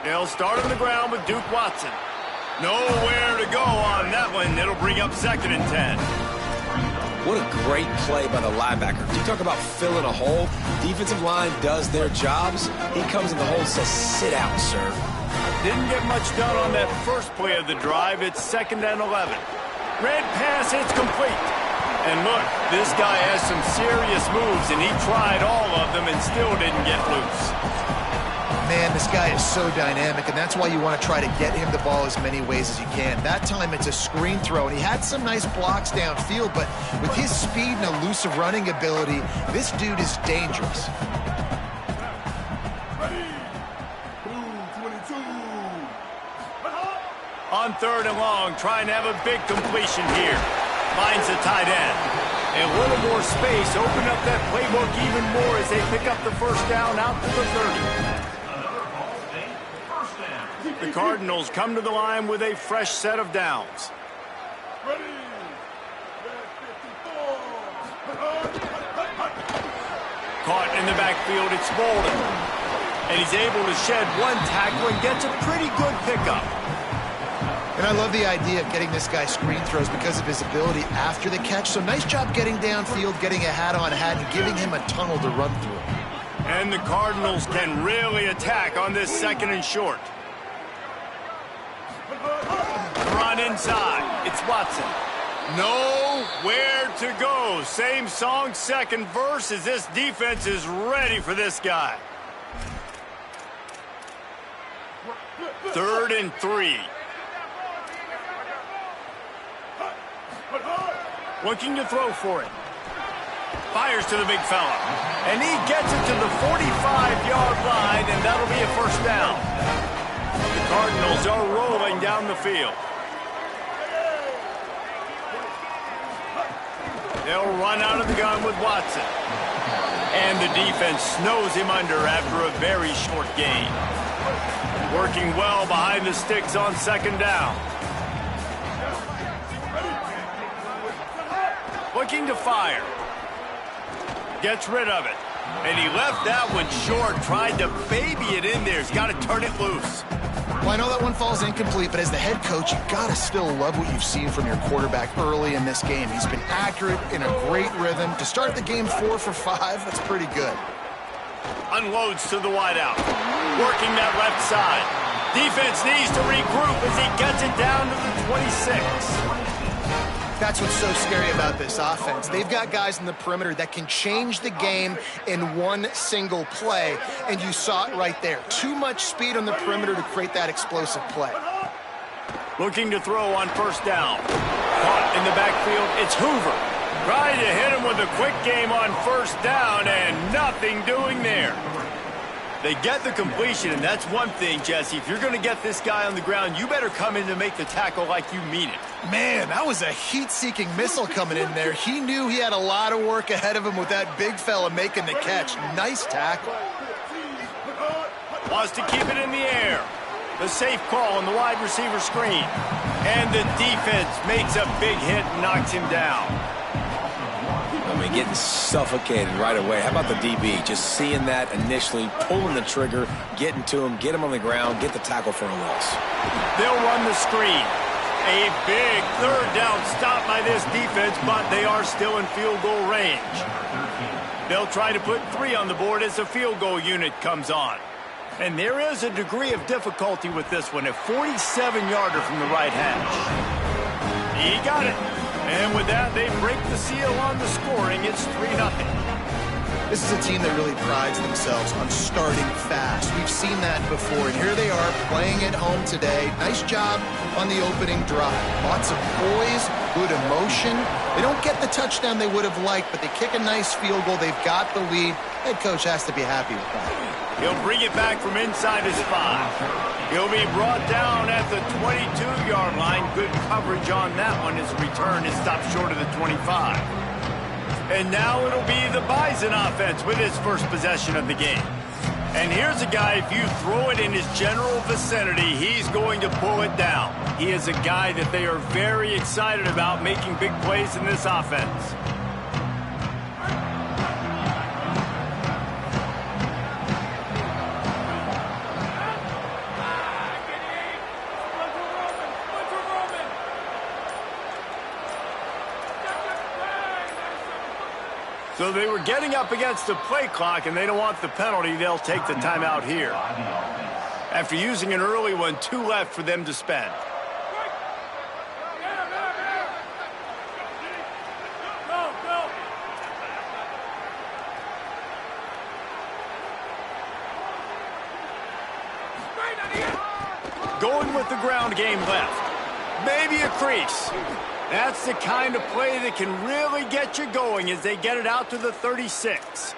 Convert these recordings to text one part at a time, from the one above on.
They'll start on the ground with Duke Watson. Nowhere to go on that one. It'll bring up 2nd and 10. What a great play by the linebacker. You talk about filling a hole. Defensive line does their jobs. He comes in the hole and says, sit out, sir. Didn't get much done on that first play of the drive. It's 2nd and 11. Red pass, it's complete. And look, this guy has some serious moves, and he tried all of them and still didn't get loose. Man, this guy is so dynamic, and that's why you want to try to get him the ball as many ways as you can. That time it's a screen throw, and he had some nice blocks downfield, but with his speed and elusive running ability, this dude is dangerous. On 3rd and long, trying to have a big completion here. Finds the tight end. And a little more space, open up that playbook even more as they pick up the first down out to the 30. The Cardinals come to the line with a fresh set of downs. Caught in the backfield, it's Bolden. And he's able to shed one tackle and gets a pretty good pickup. And I love the idea of getting this guy screen throws because of his ability after the catch. So nice job getting downfield, getting a hat-on-hat, and giving him a tunnel to run through. And the Cardinals can really attack on this 2nd and short. Run inside. It's Watson. Nowhere to go. Same song, second verse, as this defense is ready for this guy. 3rd and 3. Looking to throw for it. Fires to the big fella. And he gets it to the 45-yard line, and that'll be a first down. The Cardinals are rolling down the field. They'll run out of the gun with Watson. And the defense snows him under after a very short gain. Working well behind the sticks on 2nd down. Looking to fire. Gets rid of it. And he left that one short, tried to baby it in there. He's got to turn it loose. Well, I know that one falls incomplete, but as the head coach, you've got to still love what you've seen from your quarterback early in this game. He's been accurate, in a great rhythm. To start the game 4 for 5, that's pretty good. Unloads to the wideout. Working that left side. Defense needs to regroup as he gets it down to the 26. That's what's so scary about this offense. They've got guys in the perimeter that can change the game in one single play, and you saw it right there. Too much speed on the perimeter to create that explosive play. Looking to throw on 1st down. Caught in the backfield, it's Hoover. Trying to hit him with a quick game on 1st down, and nothing doing there. They get the completion, and that's one thing, Jesse. If you're going to get this guy on the ground, you better come in to make the tackle like you mean it. Man, that was a heat-seeking missile coming in there. He knew he had a lot of work ahead of him with that big fella making the catch. Nice tackle. Wants to keep it in the air. The safe call on the wide receiver screen. And the defense makes a big hit and knocks him down. I mean, getting suffocated right away. How about the DB? Just seeing that initially, pulling the trigger, getting to him, get him on the ground, get the tackle for a loss. They'll run the screen. A big 3rd down stop by this defense, but they are still in field goal range. They'll try to put 3 on the board as the field goal unit comes on. And there is a degree of difficulty with this one, a 47-yarder from the right hash. He got it. And with that, they break the seal on the scoring. It's 3-0. This is a team that really prides themselves on starting fast. We've seen that before, and here they are playing at home today. Nice job on the opening drive. Lots of poise, good emotion. They don't get the touchdown they would have liked, but they kick a nice field goal. They've got the lead. Head coach has to be happy with that. He'll bring it back from inside his 5. He'll be brought down at the 22-yard line. Good coverage on that one. His return is stopped short of the 25. And now it'll be the Bison offense with his first possession of the game. And here's a guy, if you throw it in his general vicinity, he's going to pull it down. He is a guy that they are very excited about making big plays in this offense. So they were getting up against the play clock, and they don't want the penalty. They'll take the timeout here. After using an early one, 2 left for them to spend. Going with the ground game left. Maybe a crease. That's the kind of play that can really get you going as they get it out to the 36.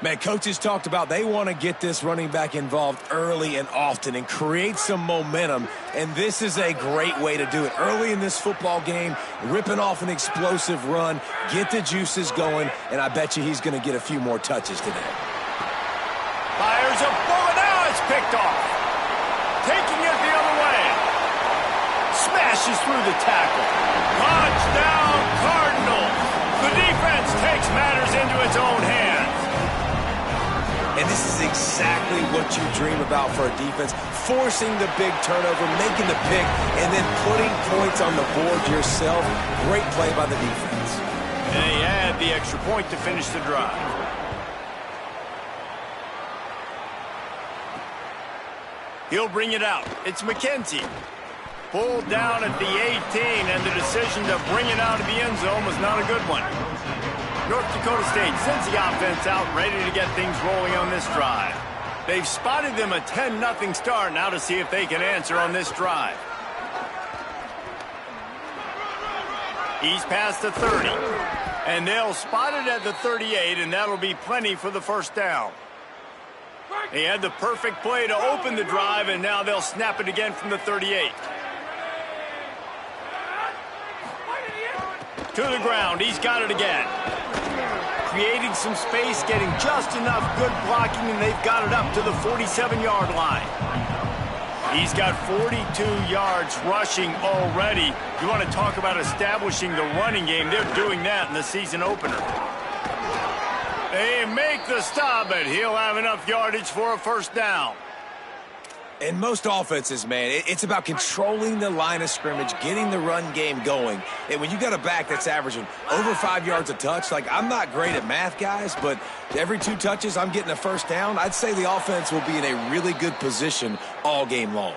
Man, coaches talked about they want to get this running back involved early and often and create some momentum, and this is a great way to do it. Early in this football game, ripping off an explosive run, get the juices going, and I bet you he's going to get a few more touches today. Fires a bullet. Now it's picked off. Taking it the other way. Smashes through the tackle. Touchdown, Cardinals. The defense takes matters into its own hands. And this is exactly what you dream about for a defense. Forcing the big turnover, making the pick, and then putting points on the board yourself. Great play by the defense. And they add the extra point to finish the drive. He'll bring it out. It's McKenzie. Pulled down at the 18, and the decision to bring it out of the end zone was not a good one. North Dakota State sends the offense out, ready to get things rolling on this drive. They've spotted them a 10-0 start. Now to see if they can answer on this drive. He's past the 30, and they'll spot it at the 38, and that'll be plenty for the first down. They had the perfect play to open the drive, and now they'll snap it again from the 38. To the ground. He's got it again. Creating some space, getting just enough good blocking, and they've got it up to the 47-yard line. He's got 42 yards rushing already. You want to talk about establishing the running game. They're doing that in the season opener. They make the stop, but he'll have enough yardage for a first down. In most offenses, man, it's about controlling the line of scrimmage, getting the run game going. And when you got a back that's averaging over 5 yards a touch, like I'm not great at math, guys, but every 2 touches I'm getting a first down, I'd say the offense will be in a really good position all game long.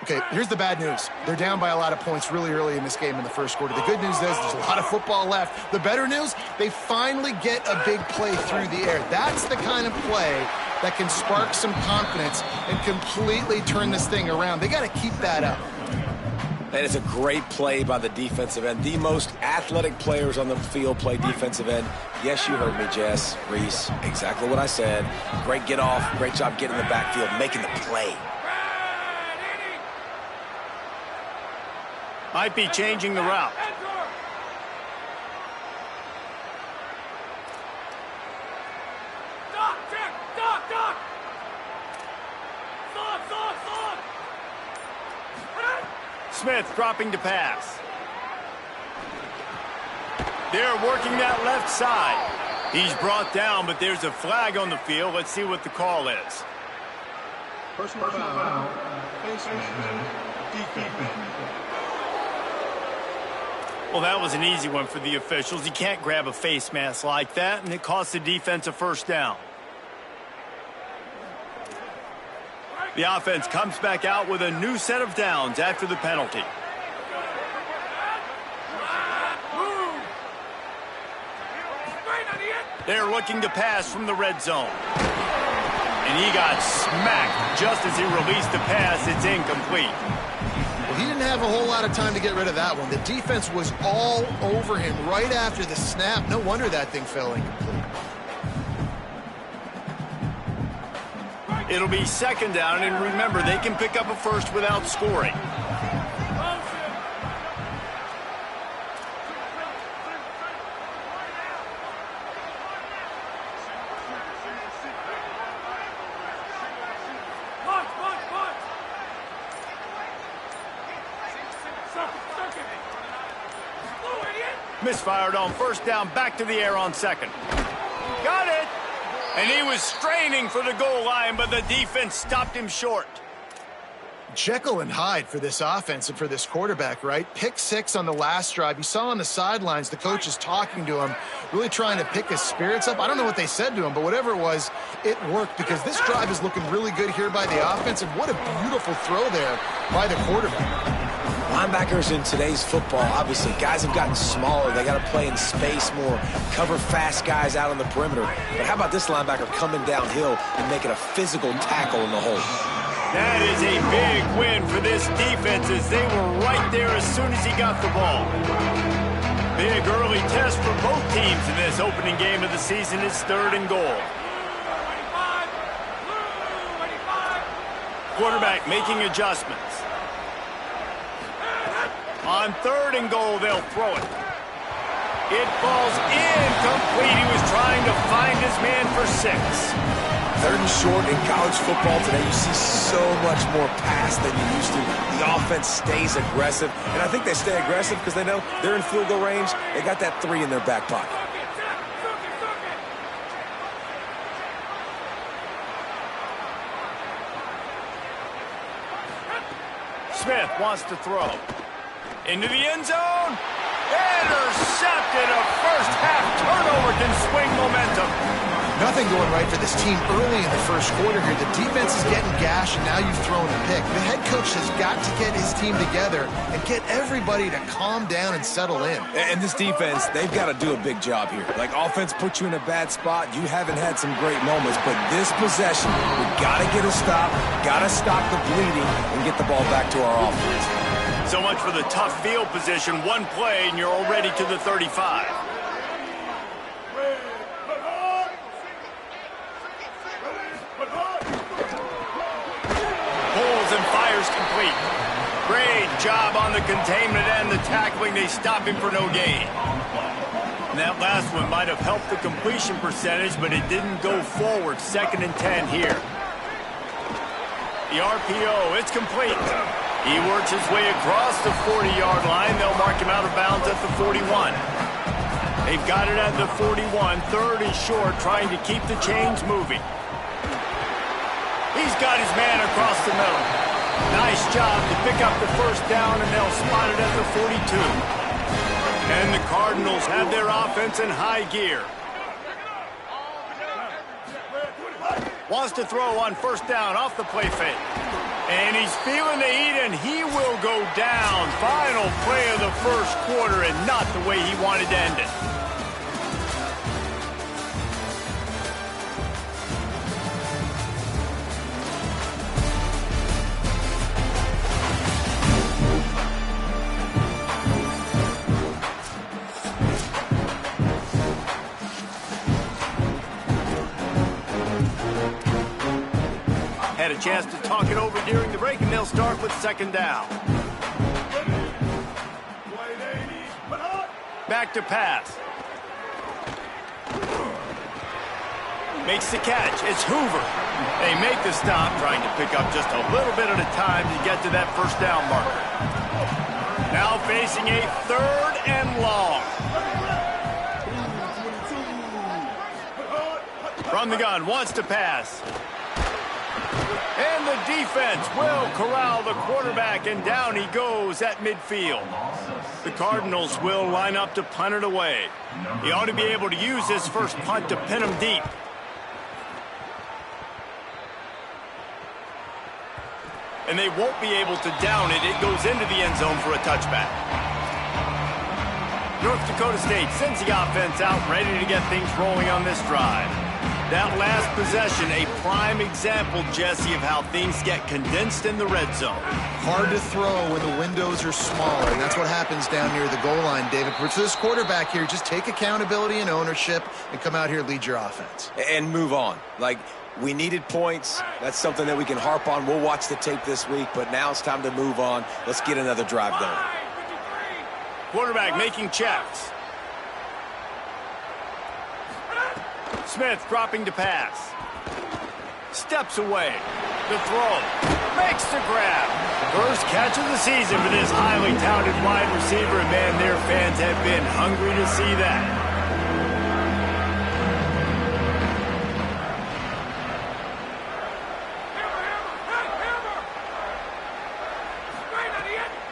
Okay, here's the bad news. They're down by a lot of points really early in this game in the first quarter. The good news is there's a lot of football left. The better news, they finally get a big play through the air. That's the kind of play that can spark some confidence and completely turn this thing around. They got to keep that up. That is a great play by the defensive end. The most athletic players on the field play defensive end. Yes, you heard me, Jess, Reese. Exactly what I said. Great get off. Great job getting in the backfield, making the play. Might be changing the route. Smith dropping to pass. They're working that left side. He's brought down, but there's a flag on the field. Let's see what the call is. Personal foul, face mask, defense. Well, that was an easy one for the officials. You can't grab a face mask like that, and it costs the defense a first down. The offense comes back out with a new set of downs after the penalty. They're looking to pass from the red zone. And he got smacked just as he released the pass. It's incomplete. Well, he didn't have a whole lot of time to get rid of that one. The defense was all over him right after the snap. No wonder that thing fell incomplete. It'll be second down, and remember, they can pick up a first without scoring. Misfired on first down, back to the air on second. Got it! And he was straining for the goal line, but the defense stopped him short. Jekyll and Hyde for this offense and for this quarterback, right? Pick 6 on the last drive. You saw on the sidelines the coach is talking to him, really trying to pick his spirits up. I don't know what they said to him, but whatever it was, it worked because this drive is looking really good here by the offense, and what a beautiful throw there by the quarterback. Linebackers in today's football, obviously, guys have gotten smaller. They got to play in space more, cover fast guys out on the perimeter. But how about this linebacker coming downhill and making a physical tackle in the hole? That is a big win for this defense as they were right there as soon as he got the ball. Big early test for both teams in this opening game of the season. It's 3rd and goal. Quarterback making adjustments. On 3rd and goal, they'll throw it. It falls incomplete. He was trying to find his man for 6. 3rd and short in college football today, you see so much more pass than you used to. The offense stays aggressive, and I think they stay aggressive because they know they're in field goal range. They got that 3 in their back pocket. Smith wants to throw. Into the end zone. Intercepted. A first-half turnover can swing momentum. Nothing going right for this team early in the first quarter here. The defense is getting gashed, and now you've thrown a pick. The head coach has got to get his team together and get everybody to calm down and settle in. And this defense, they've got to do a big job here. Like, offense puts you in a bad spot. You haven't had some great moments, but this possession, we got to get a stop, got to stop the bleeding, and get the ball back to our offense. So much for the tough field position. One play, and you're already to the 35. And fires complete. Great job on the containment and the tackling. They stop him for no gain. And that last one might have helped the completion percentage, but it didn't go forward. 2nd and 10 here. The RPO, it's complete. He works his way across the 40-yard line. They'll mark him out of bounds at the 41. They've got it at the 41. 3rd and short, trying to keep the chains moving. He's got his man across the middle. Nice job to pick up the first down, and they'll spot it at the 42. And the Cardinals have their offense in high gear. Wants to throw on 1st down off the play fake. And he's feeling the heat, and he will go down. Final play of the first quarter, and not the way he wanted to end it. Had a chance to talk it over during the break, and they'll start with 2nd down. Back to pass. Makes the catch. It's Hoover. They make the stop, trying to pick up just a little bit at a time to get to that 1st down marker. Now facing a 3rd and long. From the gun, wants to pass. And the defense will corral the quarterback, and down he goes at midfield. The Cardinals will line up to punt it away. He ought to be able to use this first punt to pin him deep. And they won't be able to down it. It goes into the end zone for a touchback. North Dakota State sends the offense out, ready to get things rolling on this drive. That last possession, a prime example, Jesse, of how things get condensed in the red zone. Hard to throw when the windows are smaller, and that's what happens down near the goal line, David. For this quarterback here, just take accountability and ownership and come out here and lead your offense. And move on. Like, we needed points. That's something that we can harp on. We'll watch the tape this week, but now it's time to move on. Let's get another drive going. Quarterback making checks. Smith dropping to pass. Steps away. The throw. Makes the grab. First catch of the season for this highly touted wide receiver. And man, their fans have been hungry to see that.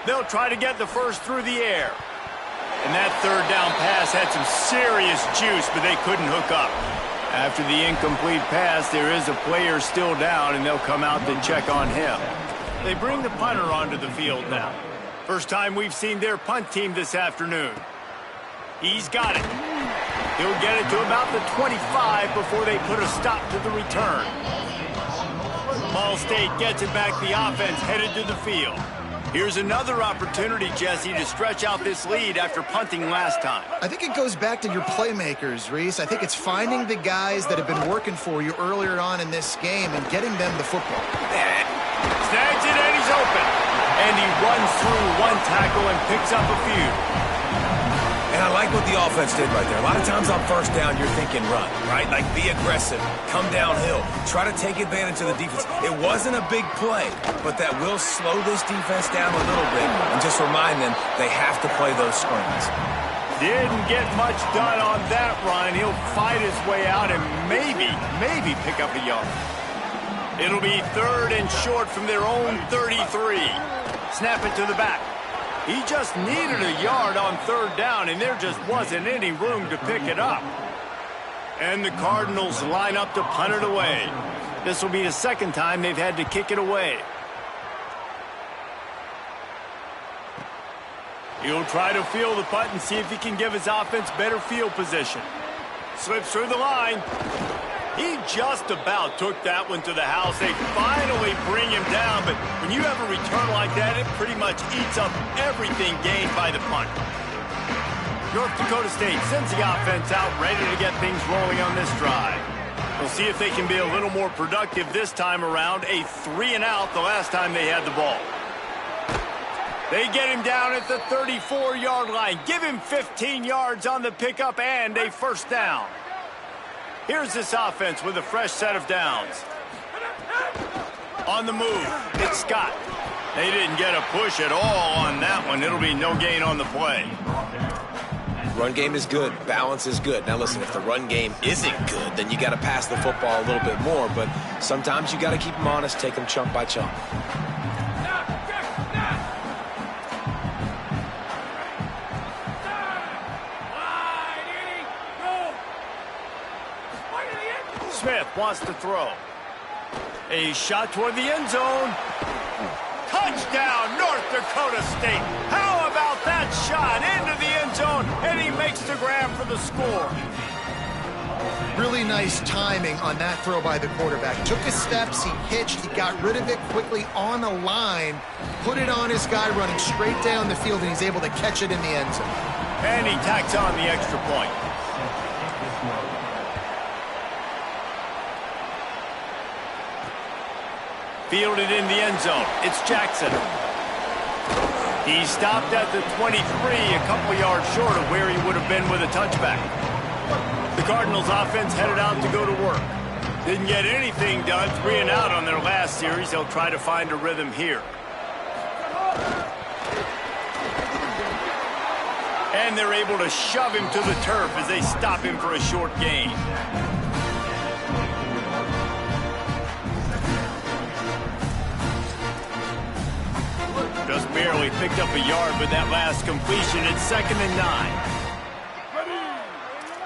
They'll try to get the first through the air. And that third down pass had some serious juice, but they couldn't hook up. After the incomplete pass, there is a player still down, and they'll come out to check on him. They bring the punter onto the field now. First time we've seen their punt team this afternoon. He's got it. He'll get it to about the 25 before they put a stop to the return. Ball State gets it back. The offense headed to the field. Here's another opportunity, Jesse, to stretch out this lead after punting last time. I think it goes back to your playmakers, Reese. I think it's finding the guys that have been working for you earlier on in this game and getting them the football. Snags it, and he's open. And he runs through one tackle and picks up a few. And I like what the offense did right there. A lot of times on first down, you're thinking run, right? Like be aggressive, come downhill, try to take advantage of the defense. It wasn't a big play, but that will slow this defense down a little bit and just remind them they have to play those screens. Didn't get much done on that run. He'll fight his way out and maybe pick up a yard. It'll be 3rd and short from their own 33. Snap it to the back. He just needed a yard on 3rd down, and there just wasn't any room to pick it up. And the Cardinals line up to punt it away. This will be the second time they've had to kick it away. He'll try to field the punt and see if he can give his offense better field position. Slips through the line. He just about took that one to the house. They finally bring him down, but when you have a return like that, it pretty much eats up everything gained by the punt. North Dakota State sends the offense out, ready to get things rolling on this drive. We'll see if they can be a little more productive this time around. A 3-and-out the last time they had the ball. They get him down at the 34-yard line. Give him 15 yards on the pickup and a first down. Here's this offense with a fresh set of downs. On the move, it's Scott. They didn't get a push at all on that one. It'll be no gain on the play. Run game is good. Balance is good. Now listen, if the run game isn't good, then you got to pass the football a little bit more. But sometimes you got to keep them honest, take them chunk by chunk. Smith wants to throw. A shot toward the end zone. Touchdown, North Dakota State. How about that shot into the end zone? And he makes the grab for the score. Really nice timing on that throw by the quarterback. Took his steps, he hitched, he got rid of it quickly on the line, put it on his guy running straight down the field, and he's able to catch it in the end zone. And he tacks on the extra point. Fielded in the end zone. It's Jackson. He stopped at the 23, a couple yards short of where he would have been with a touchback. The Cardinals offense headed out to go to work. Didn't get anything done, 3-and-out on their last series. They'll try to find a rhythm here. And they're able to shove him to the turf as they stop him for a short gain. Just barely picked up a yard with that last completion. It's 2nd and 9.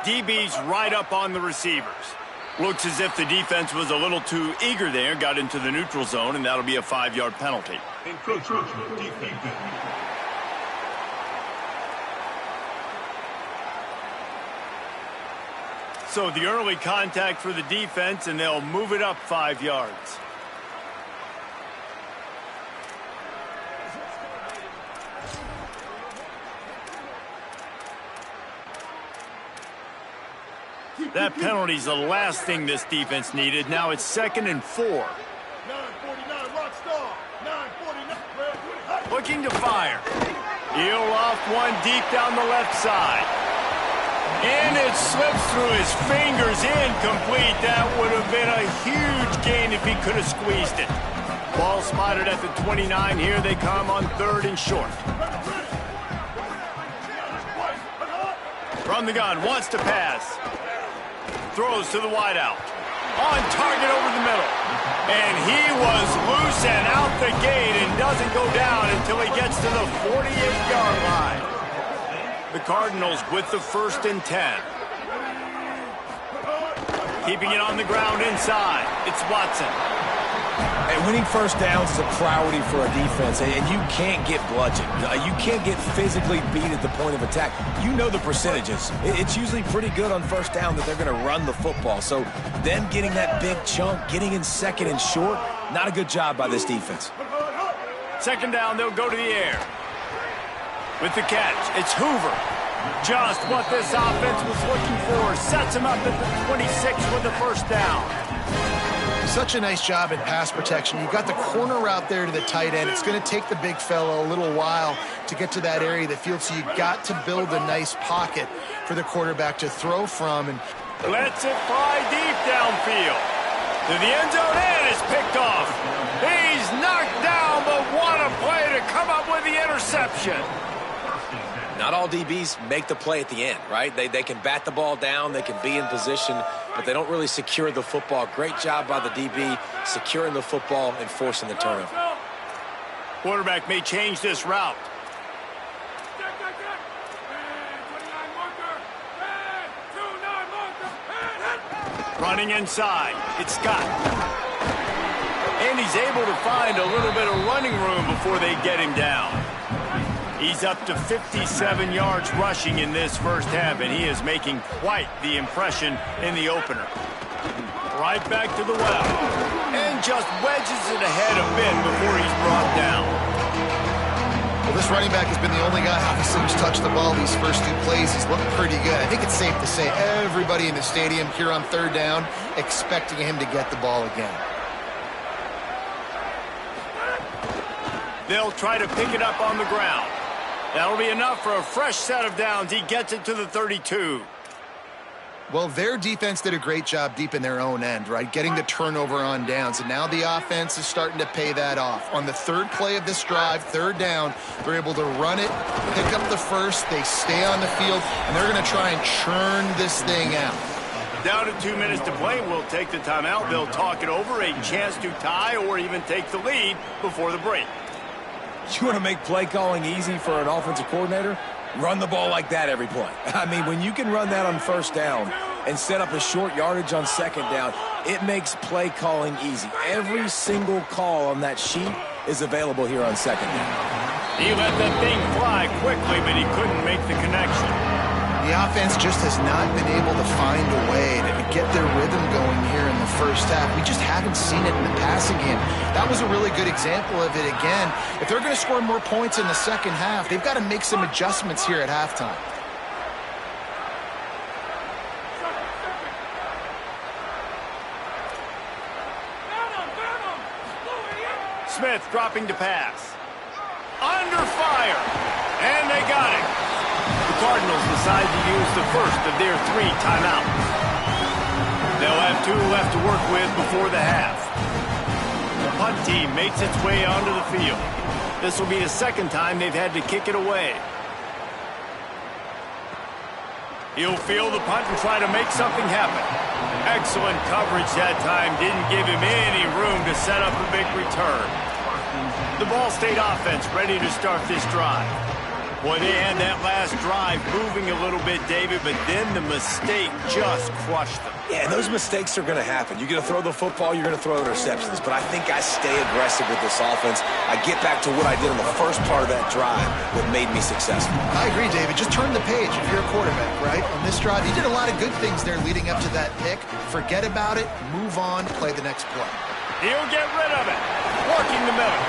DB's right up on the receivers. Looks as if the defense was a little too eager there, got into the neutral zone, and that'll be a 5-yard penalty. Encroachment defense. So the early contact for the defense, and they'll move it up 5 yards. That penalty's the last thing this defense needed. Now it's 2nd and 4. 949 rock star. 949. Looking to fire. He'll loft one deep down the left side. And it slips through his fingers, incomplete. That would have been a huge gain if he could have squeezed it. Ball spotted at the 29. Here they come on 3rd and short. From the gun, wants to pass. Throws to the wideout. On target over the middle. And he was loose and out the gate and doesn't go down until he gets to the 48-yard line. The Cardinals with the 1st and 10. Keeping it on the ground inside. It's Watson. And winning first downs is a priority for a defense, and you can't get bludgeoned. You can't get physically beat at the point of attack. You know the percentages. It's usually pretty good on first down that they're going to run the football. So them getting that big chunk, getting in second and short, not a good job by this defense. 2nd down, they'll go to the air. With the catch, it's Hoover. Just what this offense was looking for. Sets him up at the 26 with the 1st down. Such a nice job in pass protection. You've got the corner route there to the tight end. It's going to take the big fella a little while to get to that area of the field, so you've got to build a nice pocket for the quarterback to throw from. And lets it fly deep downfield. To the end zone, and it's picked off. He's knocked down, but what a play to come up with the interception. Not all DBs make the play at the end, right? They can bat the ball down, they can be in position, but they don't really secure the football. Great job by the DB securing the football and forcing the turnover. Quarterback may change this route. Running inside, it's Scott. And he's able to find a little bit of running room before they get him down. He's up to 57 yards rushing in this first half, and he is making quite the impression in the opener. Right back to the well. And just wedges it ahead a bit before he's brought down. Well, this running back has been the only guy obviously who's touched the ball these first 2 plays. He's looked pretty good. I think it's safe to say everybody in the stadium here on 3rd down expecting him to get the ball again. They'll try to pick it up on the ground. That'll be enough for a fresh set of downs. He gets it to the 32. Well, their defense did a great job deep in their own end, right? Getting the turnover on downs, and now the offense is starting to pay that off. On the 3rd play of this drive, 3rd down, they're able to run it, pick up the 1st, they stay on the field, and they're going to try and churn this thing out. Down to 2 minutes to play, we'll take the timeout. They'll talk it over, a chance to tie or even take the lead before the break. You want to make play calling easy for an offensive coordinator? Run the ball like that every play. I mean, when you can run that on 1st down and set up a short yardage on 2nd down, it makes play calling easy. Every single call on that sheet is available here on 2nd down. He let that thing fly quickly, but he couldn't make the connection. The offense just has not been able to find a way to get their rhythm going here in the first half. We just haven't seen it in the passing game. That was a really good example of it again. If they're going to score more points in the second half, they've got to make some adjustments here at halftime. Smith dropping to pass. Under fire. And they got it. The Cardinals decide to use the first of their 3 timeouts. They'll have 2 left to work with before the half. The punt team makes its way onto the field. This will be the 2nd time they've had to kick it away. He'll field the punt and try to make something happen. Excellent coverage that time. Didn't give him any room to set up a big return. The Ball State offense ready to start this drive. Boy, they had that last drive moving a little bit, David, but then the mistake just crushed them. Yeah, and those mistakes are going to happen. You're going to throw the football, you're going to throw interceptions. But I think I stay aggressive with this offense. I get back to what I did in the first part of that drive that made me successful. I agree, David. Just turn the page if you're a quarterback, right? On this drive, you did a lot of good things there leading up to that pick. Forget about it, move on, play the next play. He'll get rid of it. Working the middle.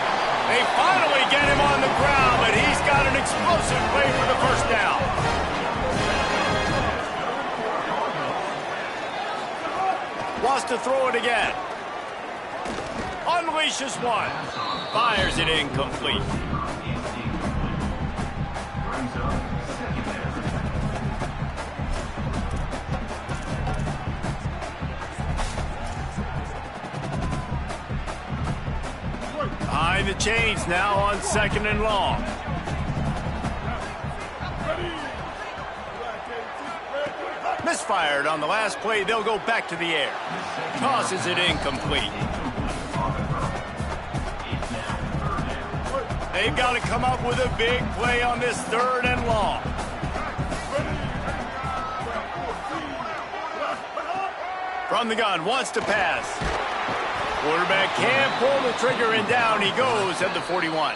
They finally get him on the ground, but he's got an explosive play for the first down. Wants to throw it again. Unleashes one. Fires it incomplete. Behind the chains now on 2nd and long. fired. On the last play, they'll go back to the air. Tosses it incomplete. They've got to come up with a big play on this 3rd and long. From the gun, wants to pass. Quarterback can't pull the trigger, and down he goes at the 41.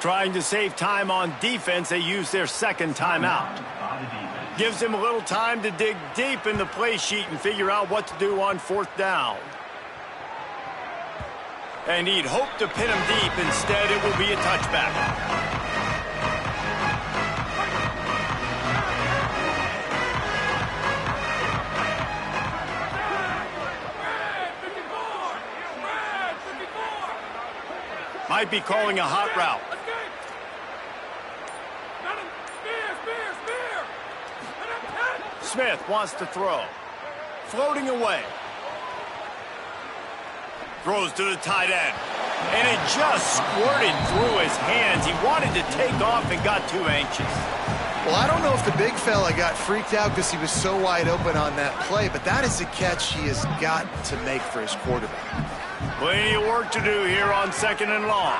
Trying to save time on defense, they use their 2nd timeout. Gives him a little time to dig deep in the play sheet and figure out what to do on 4th down. And he'd hoped to pin him deep. Instead, it will be a touchback. Might be calling a hot route. Smith wants to throw. Floating away. Throws to the tight end. And it just squirted through his hands. He wanted to take off and got too anxious. Well, I don't know if the big fella got freaked out because he was so wide open on that play, but that is a catch he has got to make for his quarterback. Plenty of work to do here on 2nd and long.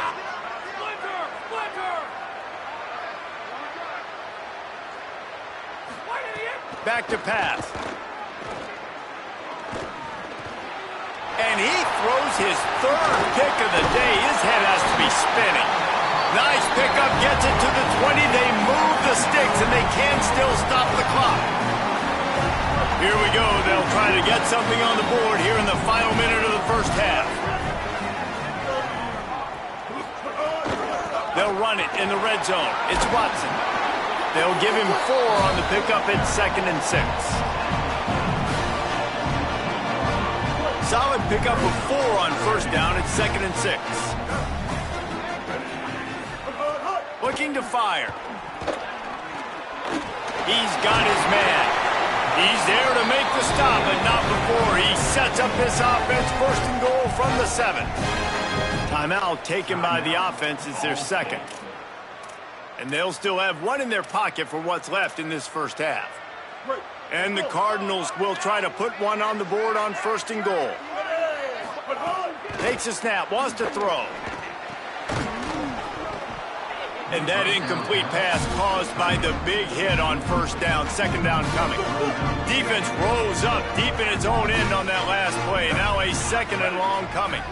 Back to pass. And he throws his 3rd pick of the day. His head has to be spinning. Nice pickup, gets it to the 20. They move the sticks, and they can still stop the clock. Here we go. They'll try to get something on the board here in the final minute of the 1st half. They'll run it in the red zone. It's Watson. They'll give him 4 on the pickup at 2nd and 6. Solid pickup of 4 on 1st down at 2nd and 6. Looking to fire. He's got his man. He's there to make the stop, but not before he sets up this offense. 1st and goal from the 7. Timeout taken by the offense. It's their 2nd. And they'll still have 1 in their pocket for what's left in this 1st half. And the Cardinals will try to put 1 on the board on 1st and goal. Takes a snap, wants to throw. And that incomplete pass caused by the big hit on 1st down, 2nd down coming. Defense rose up deep in its own end on that last play. Now a 2nd and long coming.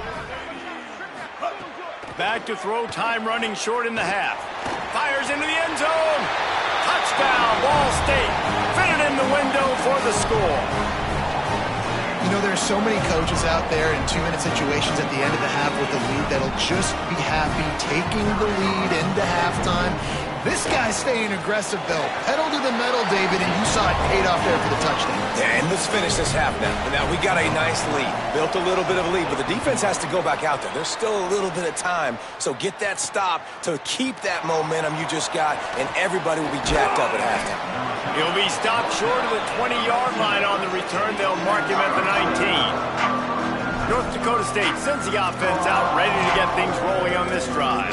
Back to throw, time running short in the half. Fires into the end zone. Touchdown, Ball State. Fitted in the window for the score. You know, there's so many coaches out there in 2-minute situations at the end of the half with the lead that'll just be happy taking the lead into halftime. This guy's staying aggressive, though. Pedal to the metal, David, and you saw it paid off there for the touchdown. Yeah, and let's finish this half now. Now, we got a nice lead. Built a little bit of a lead, but the defense has to go back out there. There's still a little bit of time, so get that stop to keep that momentum you just got, and everybody will be jacked up at halftime. He'll be stopped short of the 20-yard line on the return. They'll mark him at the 19. North Dakota State sends the offense out, ready to get things rolling on this drive.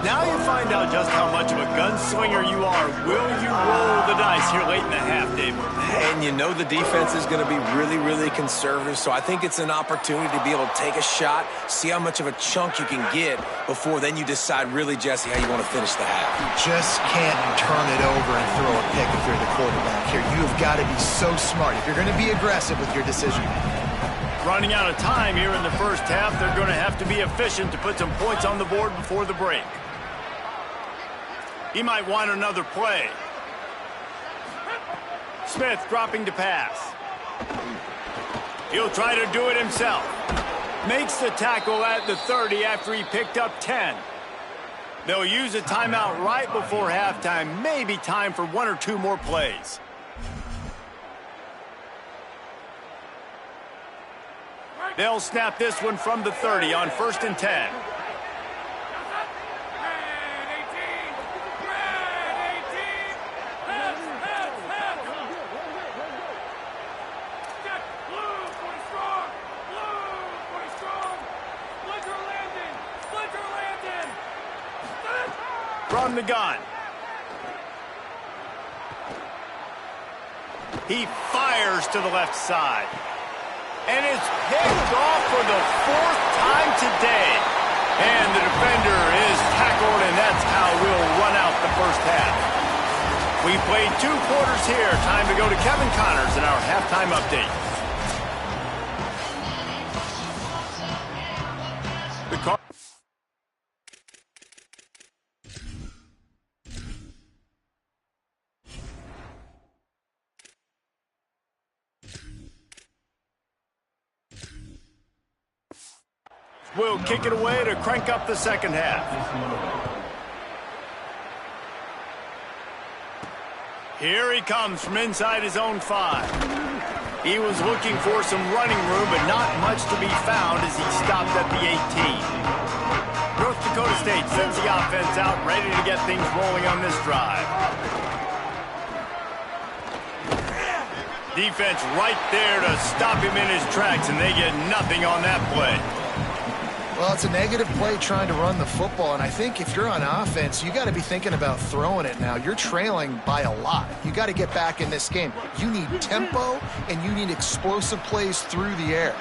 Now you find out just how much of a gunslinger you are. Will you roll the dice here late in the half, David? And you know the defense is going to be really, really conservative, so I think it's an opportunity to be able to take a shot, see how much of a chunk you can get before then you decide really, Jesse, how you want to finish the half. You just can't turn it over and throw a pick if you're the quarterback here. You've got to be so smart if you're going to be aggressive with your decision-making. Running out of time here in the 1st half, they're going to have to be efficient to put some points on the board before the break. He might want another play. Smith dropping to pass. He'll try to do it himself. Makes the tackle at the 30 after he picked up 10. They'll use a timeout right before halftime. Maybe time for 1 or 2 more plays. They'll snap this one from the 30 on 1st and 10. From the gun. He fires. fires to the left side. And it's picked off for the 4th time today. And the defender is tackled, and that's how we'll run out the first half. We played 2 quarters here. Time to go to Kevin Connors in our halftime update. We'll kick it away to crank up the second half. Here he comes from inside his own 5. He was looking for some running room, but not much to be found as he stopped at the 18. North Dakota State sends the offense out, ready to get things rolling on this drive. Defense right there to stop him in his tracks, and they get nothing on that play. Well, it's a negative play trying to run the football, and I think if you're on offense, you got to be thinking about throwing it now. You're trailing by a lot. You got to get back in this game. You need tempo, and you need explosive plays through the air.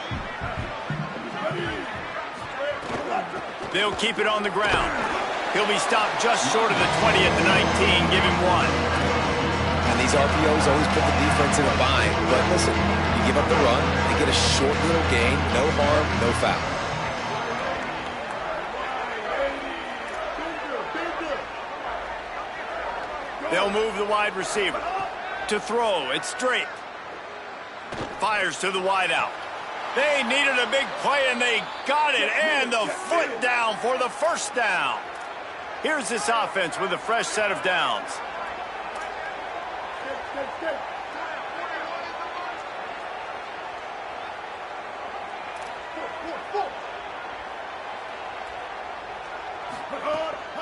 They'll keep it on the ground. He'll be stopped just short of the 20 at the 19. Give him 1. And these RPOs always put the defense in a bind. But listen, you give up the run, they get a short little gain, no harm, no foul. They'll move the wide receiver. To throw, it's Drake. Fires to the wideout. They needed a big play, and they got it. And the foot down for the first down. Here's this offense with a fresh set of downs.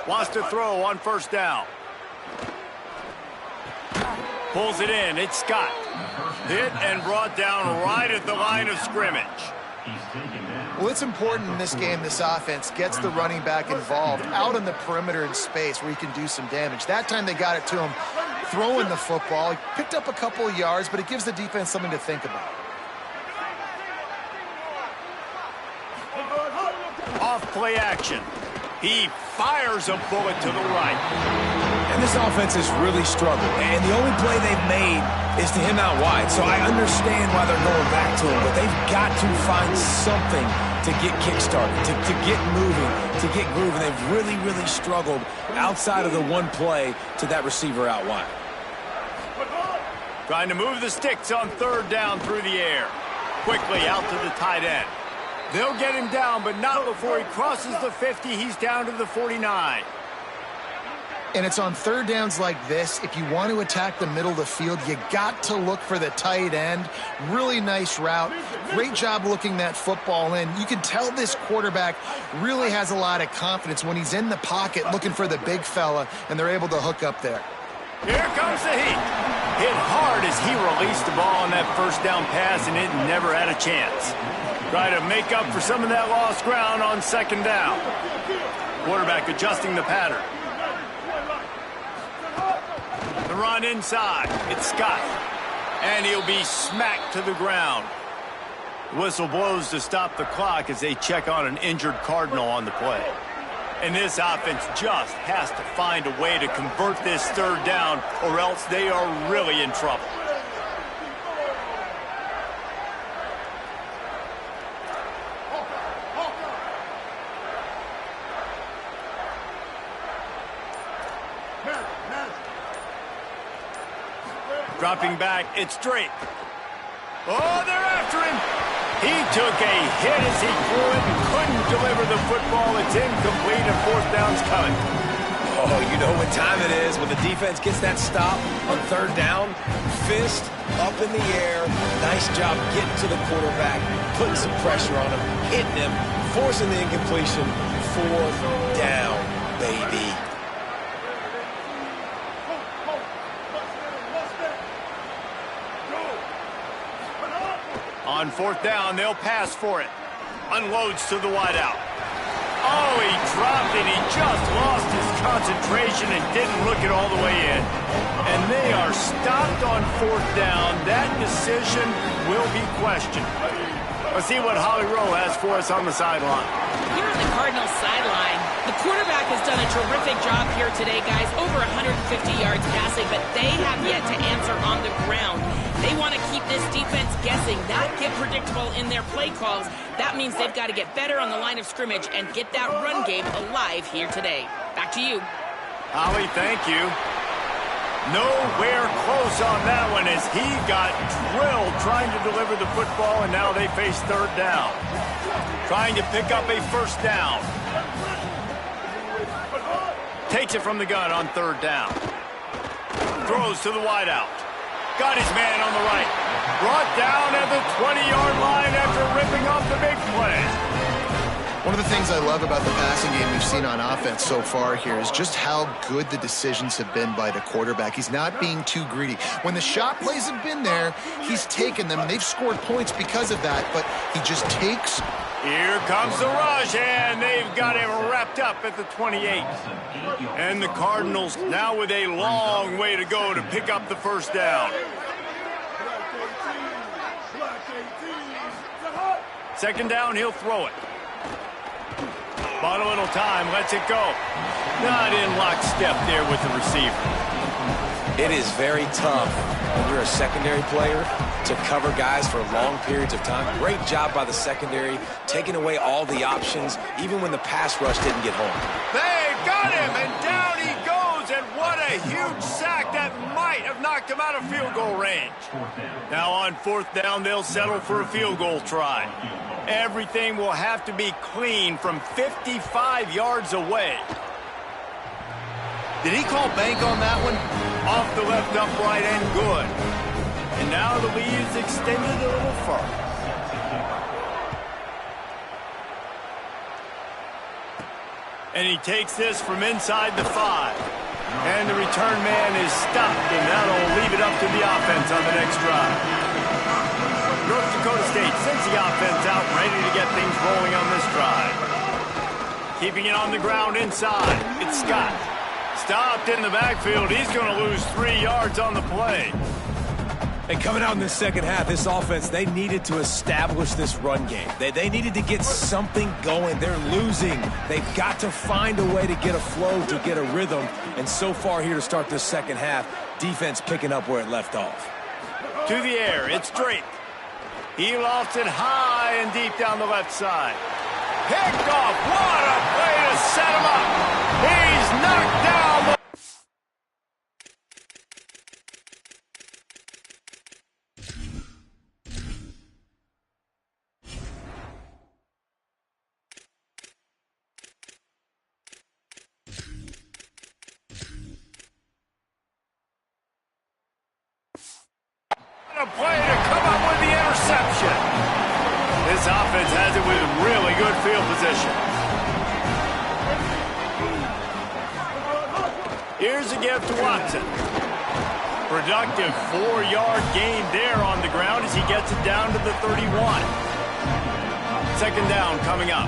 Wants to throw on first down. Pulls it in. It's Scott. Hit and brought down right at the line of scrimmage. Well, it's important in this game, this offense gets the running back involved out on the perimeter in space where he can do some damage. That time they got it to him throwing the football. He picked up a couple of yards, but it gives the defense something to think about. Off play action. He fires a bullet to the right. And this offense has really struggled, and the only play they've made is to him out wide. So I understand why they're going back to him, but they've got to find something to get kick-started, to get moving, to get grooving. They've really, really struggled outside of the one play to that receiver out wide. Trying to move the sticks on 3rd down through the air. Quickly out to the tight end. They'll get him down, but not before he crosses the 50. He's down to the 49. And it's on 3rd downs like this, if you want to attack the middle of the field, you got to look for the tight end. Really nice route. Great job looking that football in. You can tell this quarterback really has a lot of confidence when he's in the pocket looking for the big fella, and they're able to hook up there. Here comes the heat. Hit hard as he released the ball on that first down pass, and it never had a chance. Try to make up for some of that lost ground on 2nd down. Quarterback adjusting the pattern. The run inside. It's Scott. And he'll be smacked to the ground. The whistle blows to stop the clock as they check on an injured Cardinal on the play. And this offense just has to find a way to convert this 3rd down, or else they are really in trouble. Dropping back, it's Drake. Oh, they're after him. He took a hit as he threw it and couldn't deliver the football. It's incomplete and 4th down's coming. Oh, you know what time it is when the defense gets that stop on 3rd down. Fist up in the air. Nice job getting to the quarterback, putting some pressure on him, hitting him, forcing the incompletion. 4th down, baby. On 4th down, they'll pass for it. Unloads to the wideout. Oh, he dropped it. He just lost his concentration and didn't look it all the way in. And they are stopped on 4th down. That decision will be questioned. Let's see what Holly Rowe has for us on the sideline. Here on the Cardinals sideline, the quarterback has done a terrific job here today, guys. Over 150 yards passing, but they have yet to answer on the ground. They want to keep this defense guessing, not get predictable in their play calls. That means they've got to get better on the line of scrimmage and get that run game alive here today. Back to you. Holly, thank you. Nowhere close on that one as he got drilled trying to deliver the football, and now they face 3rd down. Trying to pick up a 1st down. Takes it from the gun on 3rd down. Throws to the wideout. Got his man on the right. Brought down at the 20-yard line after ripping off the big play. One of the things I love about the passing game we've seen on offense so far here is just how good the decisions have been by the quarterback. He's not being too greedy. When the shot plays have been there, he's taken them. They've scored points because of that, but he just takes. Here comes the rush, and they've got him wrapped up at the 28. And the Cardinals now with a long way to go to pick up the 1st down. 2nd down, he'll throw it. Bought a little time, lets it go. Not in lockstep there with the receiver. It is very tough when you're a secondary player to cover guys for long periods of time. Great job by the secondary, taking away all the options, even when the pass rush didn't get home. They've got him, and down he goes, and what a huge sack that might have knocked him out of field goal range. Now on 4th down, they'll settle for a field goal try. Everything will have to be clean from 55 yards away. Did he call bank on that one? Off the left upright and good. And now the lead is extended a little further. And he takes this from inside the 5. And the return man is stopped, and that'll leave it up to the offense on the next drive. North Dakota State sends the offense out, ready to get things rolling on this drive. Keeping it on the ground inside. It's Scott. Stopped in the backfield. He's going to lose 3 yards on the play. And coming out in the second half, this offense, they needed to establish this run game. They needed to get something going. They're losing. They've got to find a way to get a flow, to get a rhythm. And so far here to start this second half, defense picking up where it left off. To the air, it's Drake. He lofts it high and deep down the left side. Picked off. What a play to set him up. He's knocked down. A play to come up with the interception. This offense has it with really good field position. Here's a give to Watson. Productive 4-yard gain there on the ground as he gets it down to the 31. 2nd down coming up.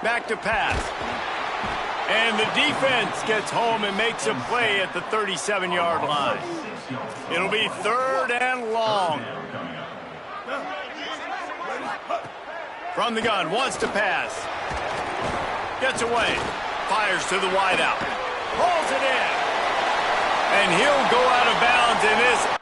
Back to pass. And the defense gets home and makes a play at the 37-yard line. It'll be 3rd and long. From the gun, wants to pass. Gets away. Fires to the wideout. Pulls it in. And he'll go out of bounds in this.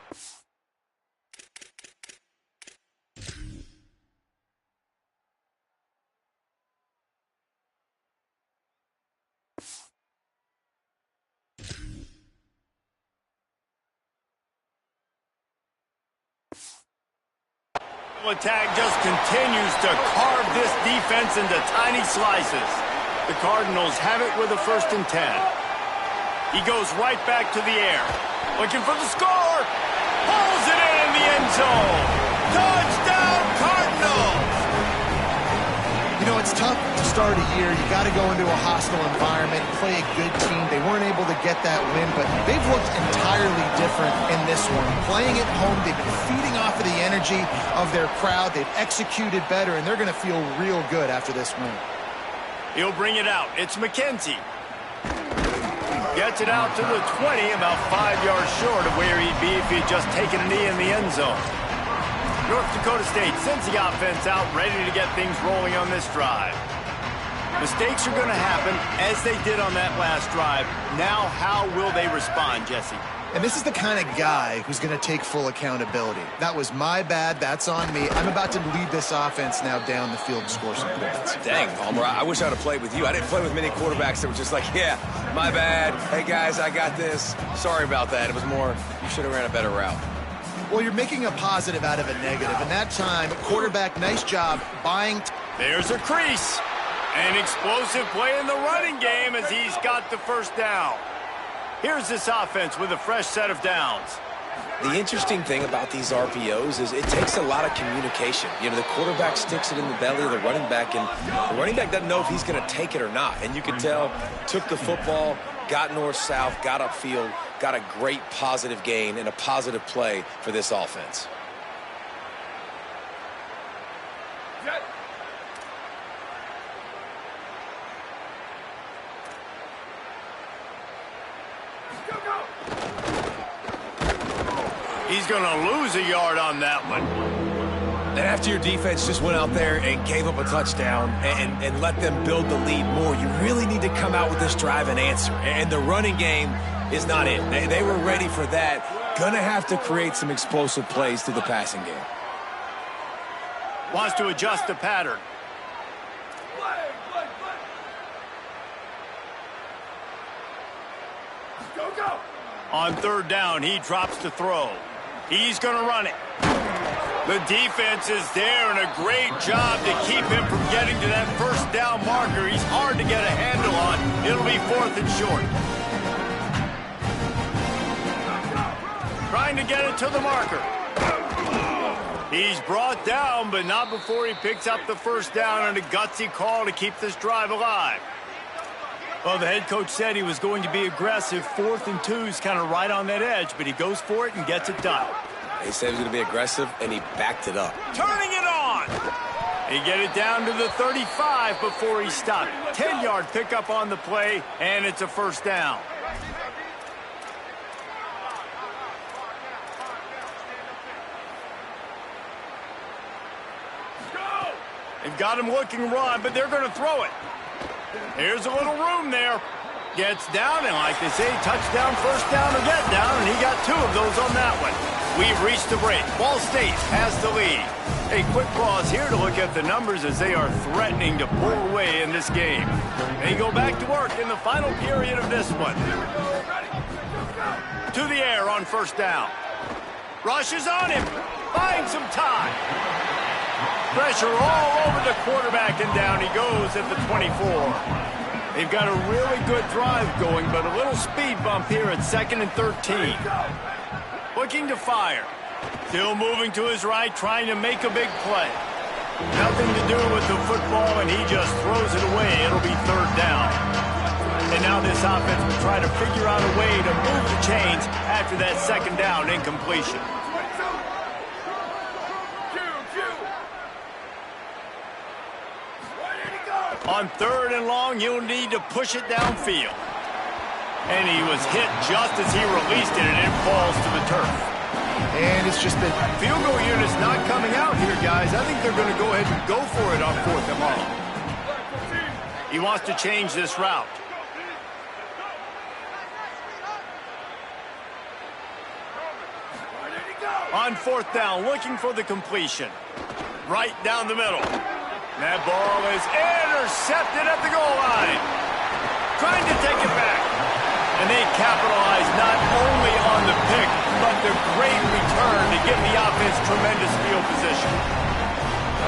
Attack just continues to carve this defense into tiny slices. The Cardinals have it with a 1st and 10. He goes right back to the air. Looking for the score. Pulls it in the end zone. Touchdown, Cardinals! You know, it's tough to start a year. You got to go into a hostile environment, play a good team. They weren't able to get that win, but they've looked entirely different in this one. Playing at home, they've been feeding off of the energy of their crowd. They've executed better, and they're going to feel real good after this win. He'll bring it out. It's McKenzie. Gets it out to the 20, about 5 yards short of where he'd be if he'd just taken a knee in the end zone. North Dakota State sends the offense out, ready to get things rolling on this drive. Mistakes are going to happen, as they did on that last drive. Now, how will they respond, Jesse? And this is the kind of guy who's going to take full accountability. That was my bad. That's on me. I'm about to lead this offense now down the field and score some points. Dang, Palmer, I wish I'd have played with you. I didn't play with many quarterbacks that were just like, yeah, my bad. Hey, guys, I got this. Sorry about that. It was more, you should have ran a better route. Well, you're making a positive out of a negative. And that time, quarterback, nice job buying. There's a crease. An explosive play in the running game as he's got the first down. Here's this offense with a fresh set of downs. The interesting thing about these RPOs is it takes a lot of communication. You know, the quarterback sticks it in the belly of the running back, and the running back doesn't know if he's going to take it or not. And you can tell, took the football, got north-south, got upfield, got a great positive gain and a positive play for this offense. He's going to lose a yard on that one. And after your defense just went out there and gave up a touchdown and let them build the lead more, you really need to come out with this drive and answer. And the running game is not it. They were ready for that. Going to have to create some explosive plays through the passing game. Wants to adjust the pattern. On third down, he drops to throw. He's going to run it. The defense is there, and a great job to keep him from getting to that first down marker. He's hard to get a handle on. It'll be 4th and short. Trying to get it to the marker. He's brought down, but not before he picks up the first down, and a gutsy call to keep this drive alive. Well, the head coach said he was going to be aggressive. 4th and 2 is kind of right on that edge, but he goes for it and gets it done. He said he was going to be aggressive, and he backed it up. Turning it on! He get it down to the 35 before he stopped. 10-yard pickup on the play, and it's a first down. They've got him looking run, but they're going to throw it. Here's a little room there. Gets down, and like they say, touchdown, first down, or get down, and he got 2 of those on that one. We've reached the break. Ball State has the lead. A quick pause here to look at the numbers as they are threatening to pull away in this game. They go back to work in the final period of this one. To the air on first down. Rushes on him. Finds some time. Pressure all over the quarterback, and down he goes at the 24. They've got a really good drive going, but a little speed bump here at 2nd and 13. Looking to fire. Still moving to his right, trying to make a big play. Nothing to do with the football, and he just throws it away. It'll be 3rd down. And now this offense will try to figure out a way to move the chains after that 2nd down incompletion. On 3rd and long, you'll need to push it downfield. And he was hit just as he released it, and it falls to the turf. And it's just been... Field goal unit's not coming out here, guys. I think they're going to go ahead and go for it on 4th and long. He wants to change this route. On 4th down, looking for the completion. Right down the middle. That ball is intercepted at the goal line. Trying to take it back. And they capitalize not only on the pick, but the great return to give the offense tremendous field position.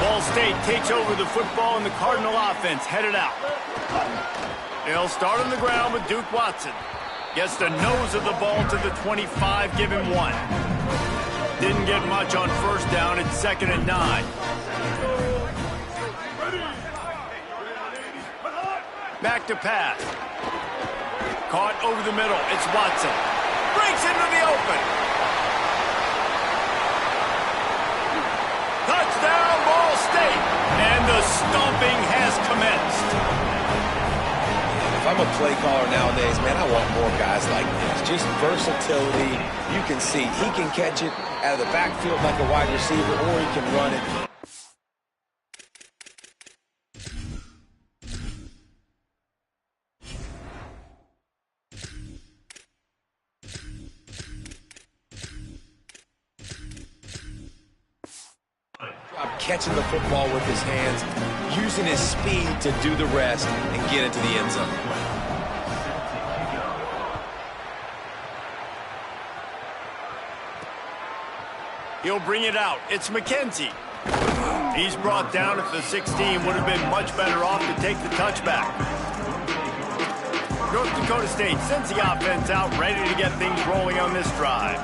Ball State takes over the football, and the Cardinal offense headed out. They'll start on the ground with Duke Watson. Gets the nose of the ball to the 25, give him 1. Didn't get much on first down. It's 2nd and 9. Back to pass. Caught over the middle. It's Watson. Breaks into the open. Touchdown, Ball State. And the stomping has commenced. If I'm a play caller nowadays, man, I want more guys like this. Just versatility. You can see he can catch it out of the backfield like a wide receiver, or he can run it. Catching the football with his hands, using his speed to do the rest and get into the end zone. He'll bring it out. It's McKenzie. He's brought down at the 16. Would have been much better off to take the touchback. North Dakota State sends the offense out, ready to get things rolling on this drive.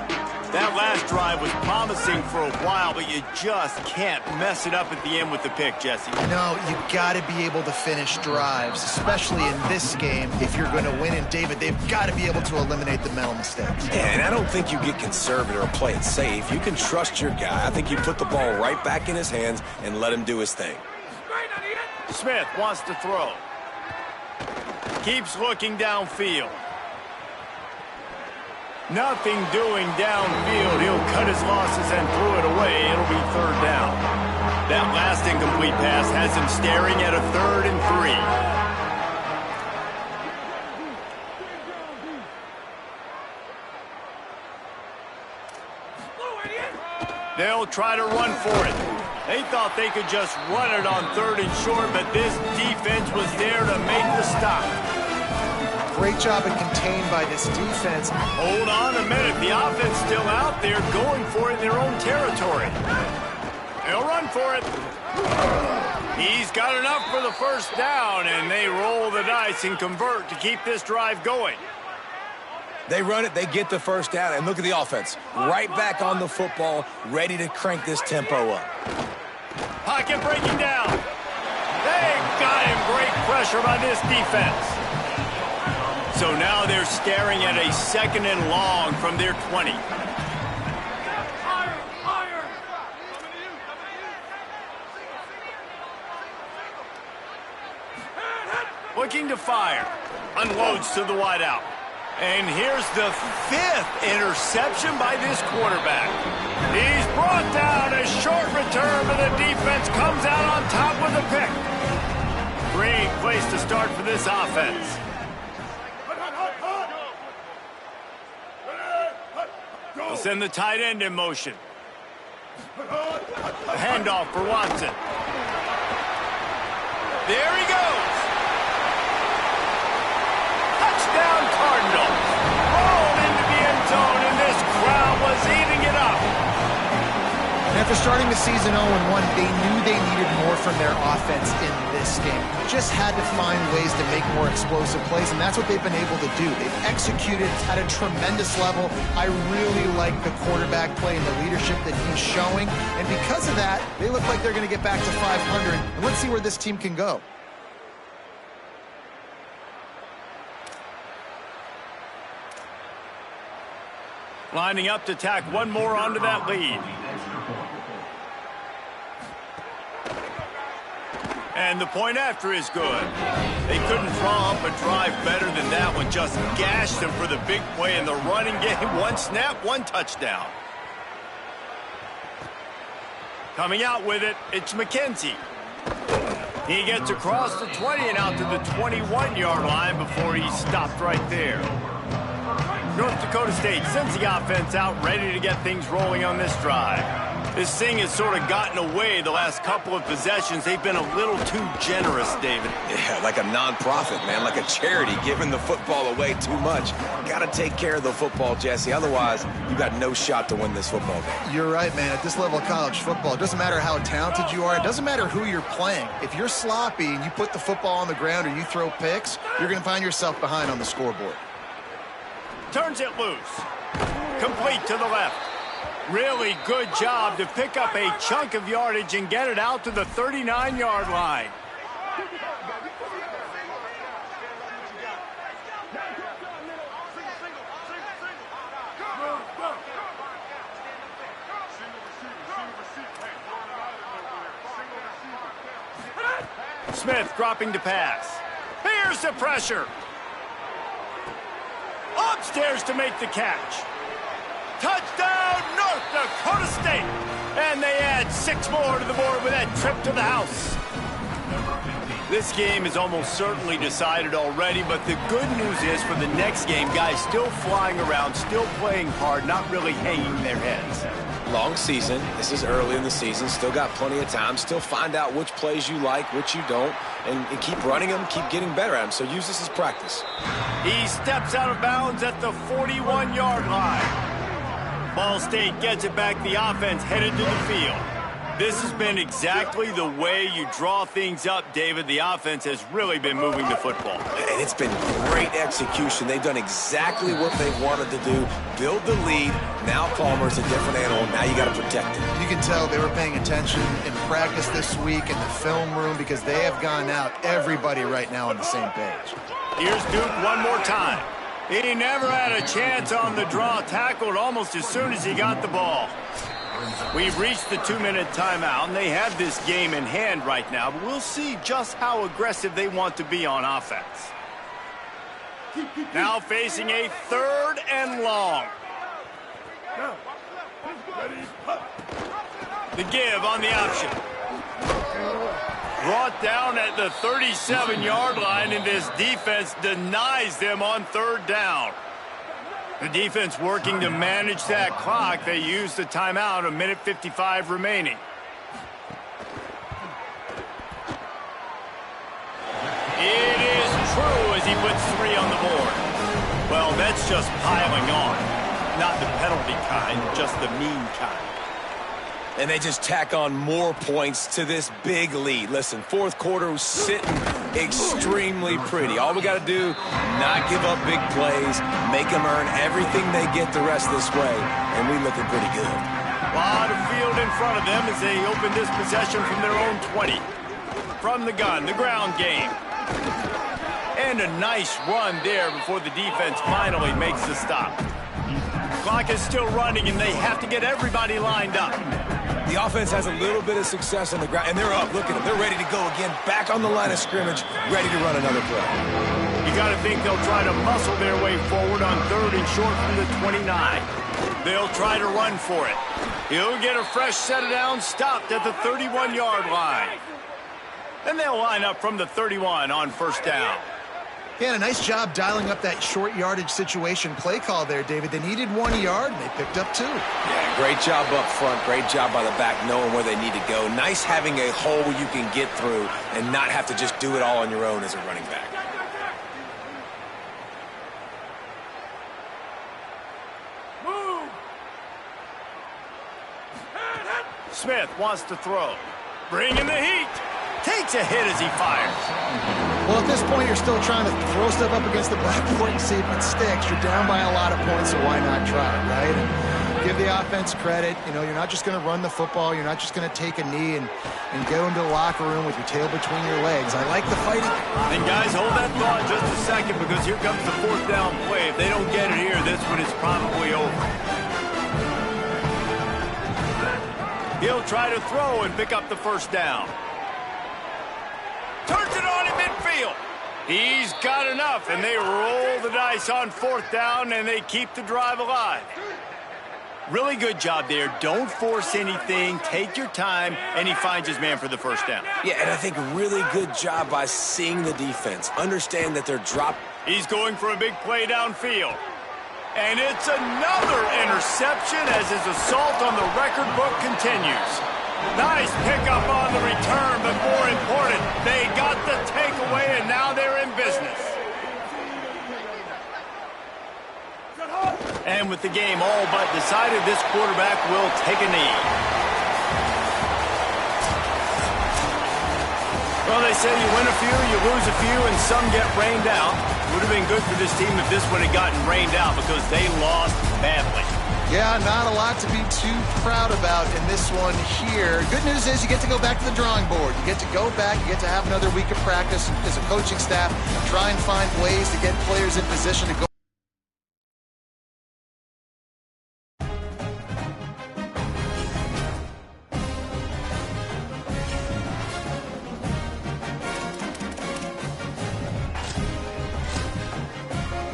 That last drive was promising for a while, but you just can't mess it up at the end with the pick, Jesse. No, you got to be able to finish drives, especially in this game. If you're going to win, and David, they've got to be able to eliminate the mental mistakes. Yeah, and I don't think you get conservative or play it safe. You can trust your guy. I think you put the ball right back in his hands and let him do his thing. Smith wants to throw. Keeps looking downfield. Nothing doing downfield. He'll cut his losses and throw it away. It'll be third down. That last incomplete pass has him staring at a 3rd and 3. They'll try to run for it. They thought they could just run it on 3rd and short, but this defense was there to make the stop. Great job and contained by this defense. Hold on a minute. The offense still out there going for it in their own territory. They'll run for it. He's got enough for the first down, and they roll the dice and convert to keep this drive going. They run it, they get the first down, and look at the offense. Right back on the football, ready to crank this tempo up. Pocket breaking down. They got him. Great pressure by this defense. So now they're staring at a 2nd and long from their 20. Looking to fire. Unloads to the wideout. And here's the 5th interception by this quarterback. He's brought down. A short return, but the defense comes out on top with a pick. Great place to start for this offense. They'll send the tight end in motion. A handoff for Watson. There he goes. Touchdown Cardinals. Rolled into the end zone, and this crowd was eating it up. And after starting the season 0-1, they knew they needed more from their offense in this game. Just had to find ways to make more explosive plays, and that's what they've been able to do. They've executed at a tremendous level. I really like the quarterback play and the leadership that he's showing. And because of that, they look like they're going to get back to 500. And let's see where this team can go. Lining up to tack one more onto that lead. And the point after is good. They couldn't draw up a drive better than that one. Just gashed them for the big play in the running game. One snap, one touchdown. Coming out with it, it's McKenzie. He gets across the 20 and out to the 21-yard line before he's stopped right there. North Dakota State sends the offense out, ready to get things rolling on this drive. This thing has sort of gotten away the last couple of possessions. They've been a little too generous, David. Yeah, like a nonprofit, man, like a charity, giving the football away too much. Got to take care of the football, Jesse. Otherwise, you got no shot to win this football game. You're right, man. At this level of college football, it doesn't matter how talented you are. It doesn't matter who you're playing. If you're sloppy and you put the football on the ground or you throw picks, you're going to find yourself behind on the scoreboard. Turns it loose. Complete to the left. Really good job to pick up a chunk of yardage and get it out to the 39-yard line. Smith dropping to pass. Here's the pressure. Upstairs to make the catch. Touchdown, North Dakota State. And they add 6 more to the board with that trip to the house. This game is almost certainly decided already, but the good news is for the next game, guys still flying around, still playing hard, not really hanging their heads. Long season. This is early in the season. Still got plenty of time. Still find out which plays you like, which you don't, and keep running them, keep getting better at them. So use this as practice. He steps out of bounds at the 41-yard line. Ball State gets it back. The offense headed to the field. This has been exactly the way you draw things up, David. The offense has really been moving the football. And it's been great execution. They've done exactly what they wanted to do. Build the lead. Now Palmer's a different animal. Now you got to protect it. You can tell they were paying attention in practice this week in the film room because they have gone out, everybody right now on the same page. Here's Duke one more time. He never had a chance on the draw. Tackled almost as soon as he got the ball. We've reached the 2-minute timeout, and they have this game in hand right now, but we'll see just how aggressive they want to be on offense. Now facing a 3rd and long. The give on the option. Brought down at the 37-yard line, and this defense denies them on 3rd down. The defense working to manage that clock. They use the timeout, 1:55 remaining. It is true as he puts 3 on the board. Well, that's just piling on. Not the penalty kind, just the mean kind. And they just tack on more points to this big lead. Listen, 4th quarter was sitting extremely pretty. All we got to do, not give up big plays, make them earn everything they get the rest this way, and we looking pretty good. A lot of field in front of them as they open this possession from their own 20. From the gun, the ground game. And a nice run there before the defense finally makes the stop. Clock is still running, and they have to get everybody lined up. The offense has a little bit of success on the ground, and they're up. Look at them. They're ready to go again, back on the line of scrimmage, ready to run another play. You got to think they'll try to muscle their way forward on 3rd and short from the 29. They'll try to run for it. He'll get a fresh set of downs, stopped at the 31-yard line. And they'll line up from the 31 on 1st down. Yeah, a nice job dialing up that short yardage situation play call there, David. They needed 1 yard, and they picked up 2. Yeah, great job up front. Great job by the back knowing where they need to go. Nice having a hole you can get through and not have to just do it all on your own as a running back. Smith wants to throw. Bring in the heat. Takes a hit as he fires. Well, at this point, you're still trying to throw stuff up against the backboard and see if it sticks. You're down by a lot of points, so why not try it, right? And give the offense credit. You know, you're not just going to run the football. You're not just going to take a knee and go into the locker room with your tail between your legs. I like the fighting. And guys, hold that thought just a second because here comes the 4th down play. If they don't get it here, this one is probably over. He'll try to throw and pick up the 1st down. Turns it on in midfield. He's got enough, and they roll the dice on 4th down, and they keep the drive alive. Really good job there. Don't force anything. Take your time, and he finds his man for the 1st down. Yeah, and I think really good job by seeing the defense. Understand that they're dropped. He's going for a big play downfield. And it's another interception as his assault on the record book continues. Nice pickup on the return, but more important, they got the takeaway, and now they're in business. And with the game all but decided, this quarterback will take a knee. Well, they say you win a few, you lose a few, and some get rained out. Would have been good for this team if this one had gotten rained out because they lost badly. Yeah, not a lot to be too proud about in this one here. Good news is you get to go back to the drawing board. You get to go back, you get to have another week of practice as a coaching staff, try and find ways to get players in position to go.